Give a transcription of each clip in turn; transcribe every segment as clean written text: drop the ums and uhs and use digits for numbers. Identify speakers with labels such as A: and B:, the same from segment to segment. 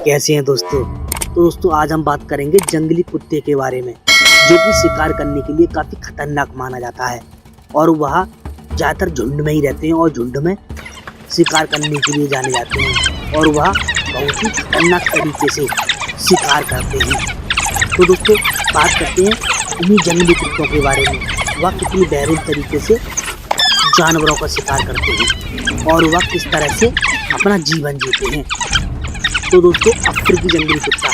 A: कैसे हैं दोस्तों। तो दोस्तों आज हम बात करेंगे जंगली कुत्ते के बारे में, जो कि शिकार करने के लिए काफ़ी खतरनाक माना जाता है और वह ज़्यादातर झुंड में ही रहते हैं और झुंड में शिकार करने के लिए जाने जाते हैं और वह बहुत ही खतरनाक तरीके से शिकार करते हैं। तो दोस्तों बात करते हैं इन्हीं जंगली कुत्तों के बारे में, वह कितनी बेहतरीन तरीके से जानवरों का शिकार करते हैं और वह किस तरह से अपना जीवन जीते हैं। तो दोस्तों अफ्रीकी जंगली कुत्ता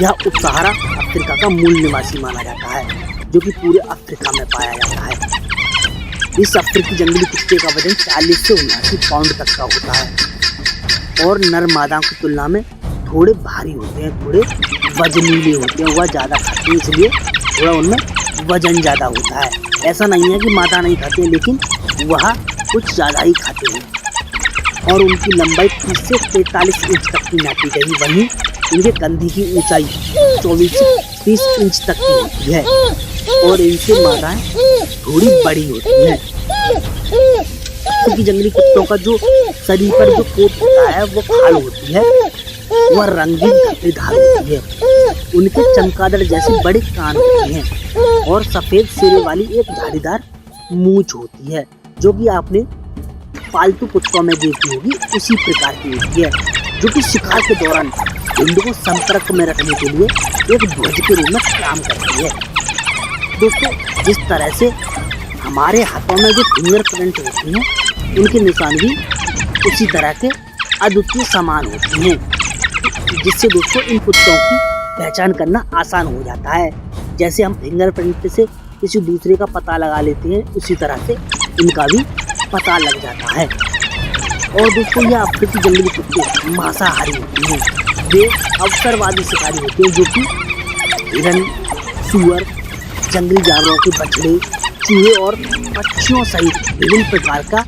A: यह उपसहारा अफ्रीका का मूल निवासी माना जाता है, जो कि पूरे अफ्रीका में पाया जाता है। इस अफ्रीकी जंगली कुत्ते का वजन 40 से 79 पाउंड तक का होता है और नर मादा की तुलना में थोड़े भारी होते हैं, थोड़े वजनीले होते हैं। वह ज़्यादा खाते हैं इसलिए थोड़ा उनमें वजन ज़्यादा होता है। ऐसा नहीं है कि मादा नहीं खाते हैं, लेकिन वह कुछ ज़्यादा ही खाते हैं और उनकी लंबाई 30 से 43 इंच तक की नापी गई। वहीं इनके कंधे की ऊंचाई 24 से 30 इंच तक की होती है और इनसे मादाएं थोड़ी बड़ी होती हैं। क्योंकि जंगली कुत्तों का जो शरीर पर जो कोट होता है वो खाल होती है, वह रंगीन घट्टीदार होती है। उनके चमगादड़ जैसे बड़े कान होते हैं और सफेद सिरे वाली एक झाड़ीदार मूंछ होती है, जो कि आपने पालतू कुत्तों में देखी होगी उसी प्रकार की होती है, जो कि शिकार के दौरान झुंड को संपर्क में रखने के लिए एक ध्वज के रूप में काम करती है। दोस्तों जिस तरह से हमारे हाथों में जो फिंगरप्रिंट होती हैं, उनके निशान भी उसी तरह के अद्वितीय समान होते हैं, जिससे दोस्तों इन कुत्तों की पहचान करना आसान हो जाता है। जैसे हम फिंगरप्रिंट से किसी दूसरे का पता लगा लेते हैं, उसी तरह से इनका भी पता लग जाता है। और दोस्तों यह अफ्रीकी जंगली कुत्ते मांसाहारी होते हैं। वे अवसरवादी शिकारी होते हैं, जो कि हिरन, सूअर, जंगली जानवरों के बछड़े, चूहे और पक्षियों सहित विभिन्न प्रकार का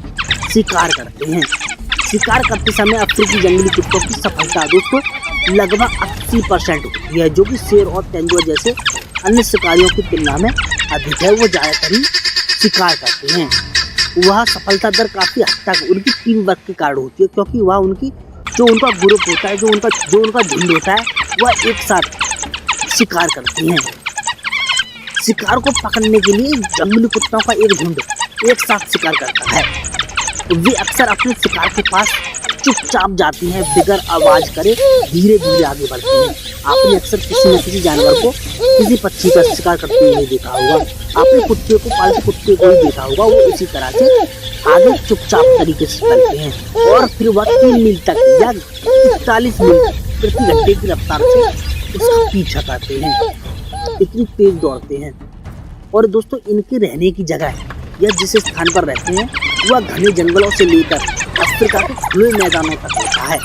A: शिकार करते हैं। शिकार करते समय अफ्रीकी जंगली कुत्तों की सफलता दोस्तों लगभग 80% होती है, जो कि शेर और तेंदुआ जैसे अन्य शिकारियों की तुलना में अधिक है। वो ज़्यादातर ही शिकार करते हैं। वह सफलता दर काफ़ी हद तक उनकी टीम वर्क के कारण होती है, क्योंकि वह उनकी जो उनका ग्रुप होता है, जो उनका झुंड होता है, वह एक साथ शिकार करते हैं। शिकार को पकड़ने के लिए जंगली कुत्तों का एक झुंड एक साथ शिकार करता है। वे अक्सर अपने शिकार के पास चुपचाप जाती हैं, बगैर आवाज करे धीरे धीरे आगे बढ़ती हैं। आपने अक्सर किसी न किसी जानवर को, किसी पक्षी का शिकार करते हुए देखा होगा। आपने कुत्ते को, पालतू कुत्ते को ही देखा होगा, वो इसी तरह से आगे चुपचाप तरीके से चलते हैं और फिर वह 3 मील तक या 40 मील प्रति घंटे की रफ्तार से उसका पीछा करते हैं। इतनी तेज दौड़ते हैं। और दोस्तों इनके रहने की जगह या जिस स्थान पर रहते हैं वह घने जंगलों से लेकर अफ्रीका के खुले मैदानों तक होता है।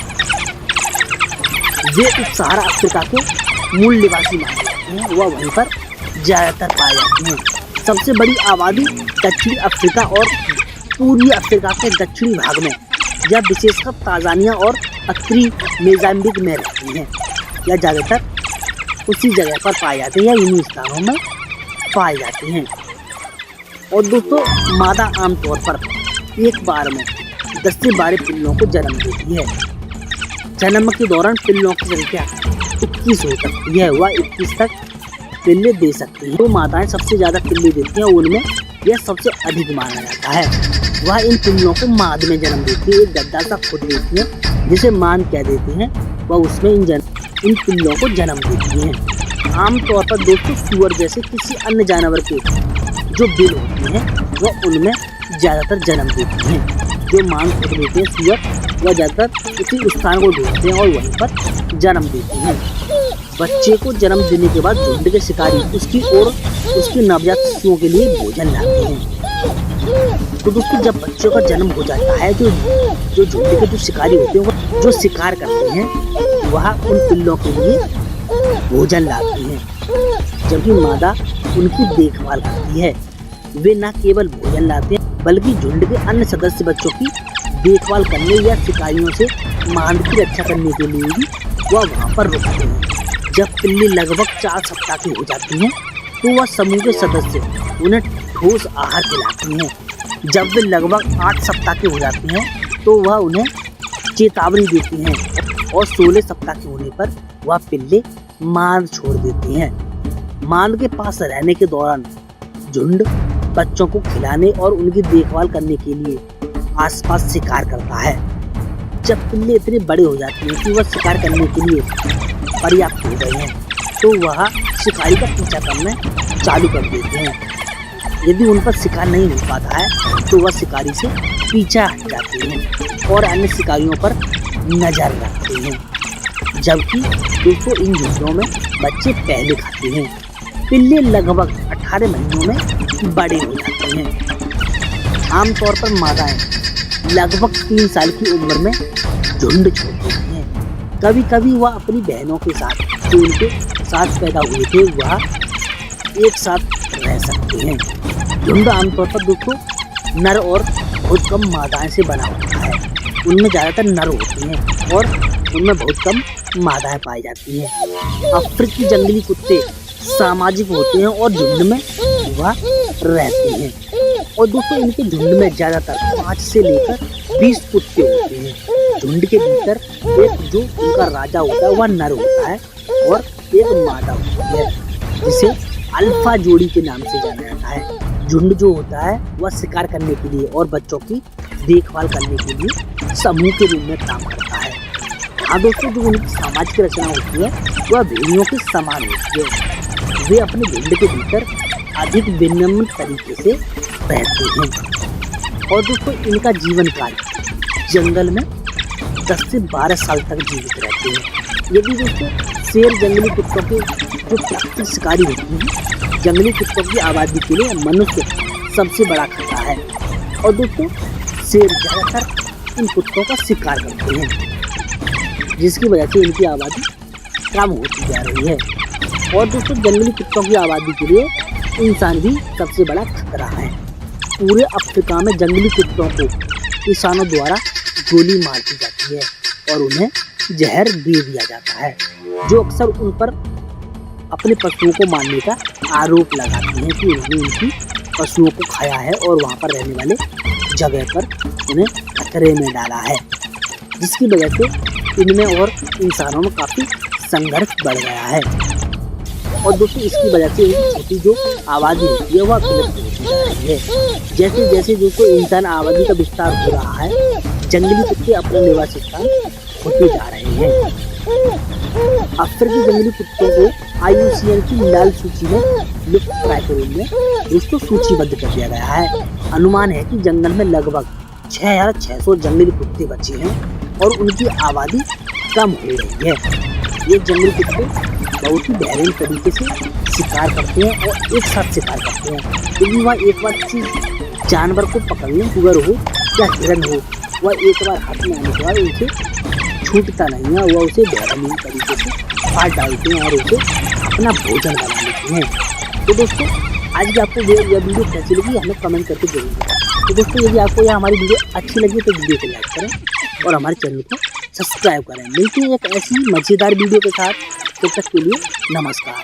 A: वे उपसहारा अफ्रीका के मूल निवासी माने जाते हैं, वह वहीं पर ज़्यादातर पाए जाते हैं। सबसे बड़ी आबादी दक्षिणी अफ्रीका और पूर्वी अफ्रीका के दक्षिणी भाग में या विशेषकर तांजानिया और उत्तरी मोजाम्बिक में रहती हैं, या ज़्यादातर उसी जगह पर पाए जाते हैं या इन्हीं स्थानों में पाए जाते हैं। और दोस्तों मादा आमतौर पर एक बार में 10 से 12 पिल्लों को जन्म देती है। जन्म के दौरान पिल्लों की संख्या 21 हो सकती है, वह 21 तक पिल्ले दे सकती हैं। जो माताएं सबसे ज़्यादा पिल्ले देती हैं उनमें यह सबसे अधिक माना जाता है। वह इन पिल्लों को माद में जन्म देती है, एक गड्ढा सा खोद देती है जिसे मान कह देते हैं, वह उसमें इन पिल्लों को जन्म देती हैं। आमतौर पर दोस्तों सूअर जैसे किसी अन्य जानवर के जो बिल होते हैं वह उनमें ज़्यादातर जन्म देती हैं। जो मान खोद लेते हैं सूअर, वह ज़्यादातर उसी स्थान को ढूंढते हैं और वहीं पर जन्म देते हैं। बच्चे को जन्म देने के बाद झुंड के शिकारी उसकी और उसके नवजात शिशुओं के लिए भोजन लाते हैं। तो दोस्तों जब बच्चों का जन्म हो जाता है, जो झुंड के जो शिकारी होते हैं वो जो शिकार करते हैं वह उन पिल्लों के लिए भोजन लाते हैं, जबकि मादा उनकी देखभाल करती है। वे न केवल भोजन लाते हैं बल्कि झुंड के अन्य सदस्य बच्चों की देखभाल करने या शिकारियों से मांद की रक्षा करने के लिए भी वह वहाँ पर रुकते हैं। जब पिल्ली लगभग 4 सप्ताह की हो जाती हैं तो वह समूह के सदस्य उन्हें ठोस आहार खिलाती हैं। जब वे लगभग 8 सप्ताह के हो जाते हैं तो वह उन्हें चेतावनी देती हैं और 16 सप्ताह के होने पर वह पिल्ले माद छोड़ देते हैं। माद के पास रहने के दौरान झुंड बच्चों को खिलाने और उनकी देखभाल करने के लिए आसपास शिकार करता है। जब पिल्ले इतने बड़े हो जाते हैं कि वह शिकार करने के लिए पर्याप्त हो गए हैं तो वह शिकारी का पीछा करना चालू कर देते हैं। यदि उन पर शिकार नहीं हो पाता है तो वह शिकारी से पीछा हट जाते हैं और अन्य शिकारियों पर नजर रखते हैं। जबकि दोस्तों इन झुंडों में बच्चे पहले खाते हैं। पिल्ले लगभग 18 महीनों में बड़े हो जाते हैं। आमतौर पर मादाएं लगभग 3 साल की उम्र में झुंड छोड़ देती हैं। कभी कभी वह अपनी बहनों के साथ जो उनके साथ पैदा हुए थे वह एक साथ रह सकते हैं। झुंड आमतौर पर दोस्तों नर और बहुत कम मादाएं से बना होता है। उनमें ज़्यादातर नर होते हैं और उनमें बहुत कम मादाएं पाई जाती हैं। अफ्रीकी जंगली कुत्ते सामाजिक होते हैं और झुंड में वह रहते हैं। और दोस्तों इनके झुंड में ज़्यादातर 5 से लेकर 20 कुत्ते होते हैं। झुंड के भीतर एक जो उनका राजा होता है वह नर होता है और एक मादा होती है जिसे अल्फा जोड़ी के नाम से जाना जाता है। झुंड जो होता है वह शिकार करने के लिए और बच्चों की देखभाल करने के लिए समूह के रूप में काम करता है। हाँ दोस्तों जो उनकी सामाजिक रचना होती है वह भेड़ियों के समान होती है। वे अपने झुंड के भीतर अधिक विनम्र तरीके से रहते हैं। और दोस्तों इनका जीवन काल जंगल में 10 से 12 साल तक जीवित रहते हैं। यदि दोस्तों शेर जंगली कुत्तों के जो प्राकृतिक शिकारी होते हैं, जंगली कुत्तों की आबादी के लिए मनुष्य सबसे बड़ा खतरा है। और दोस्तों शेर ज़्यादातर इन कुत्तों का शिकार करते हैं जिसकी वजह से इनकी आबादी कम होती जा रही है। और दोस्तों जंगली कुत्तों की आबादी के लिए इंसान भी सबसे बड़ा खतरा है। पूरे अफ्रीका में जंगली कुत्तों को किसानों द्वारा गोली मार दी जाती है और उन्हें जहर दे दिया जाता है, जो अक्सर उन पर अपने पशुओं को मारने का आरोप लगाते हैं कि उन्होंने उनकी पशुओं को खाया है और वहाँ पर रहने वाले जगह पर उन्हें खतरे में डाला है, जिसकी वजह से इनमें और इंसानों में काफ़ी संघर्ष बढ़ गया है। और दोस्तों इसकी वजह से इनकी छोटी जो आबादी होती है वह विलुप्त होती जा रही है। जैसे जैसे दोस्तों इंसान आबादी का विस्तार हो रहा है, जंगली कुत्ते अपना निवास स्थान होते जा रहे हैं। अफ्रीकी जंगली कुत्तों को IUCN की लाल सूची में लुप्तप्राय के रूप में दोस्तों सूचीबद्ध कर दिया गया है। अनुमान है कि जंगल में लगभग 6600 जंगली कुत्ते बचे हैं और उनकी आबादी कम हो रही है। ये जंगली कुत्ते बहुत ही बेहतरीन तरीके से शिकार करते हैं और एक साथ शिकार करते हैं। यदि वह एक बार किसी जानवर को पकड़ लें, सुअर हो या हिरन हो, वह एक बार हाथ में आने के बाद उनसे छूटता नहीं है। वह उसे बेहतरीन तरीके से काट डालते हैं और उसे अपना भोजन बना लेते हैं। तो दोस्तों आज की आपको यह वीडियो कैसी लगी हमें कमेंट करके जरूर बताएं। तो दोस्तों यदि आपको यह हमारी वीडियो अच्छी लगी तो वीडियो को लाइक करें और हमारे चैनल को सब्सक्राइब करें। मिलते हैं एक ऐसी मज़ेदार वीडियो के साथ। तब तक के लिए नमस्कार।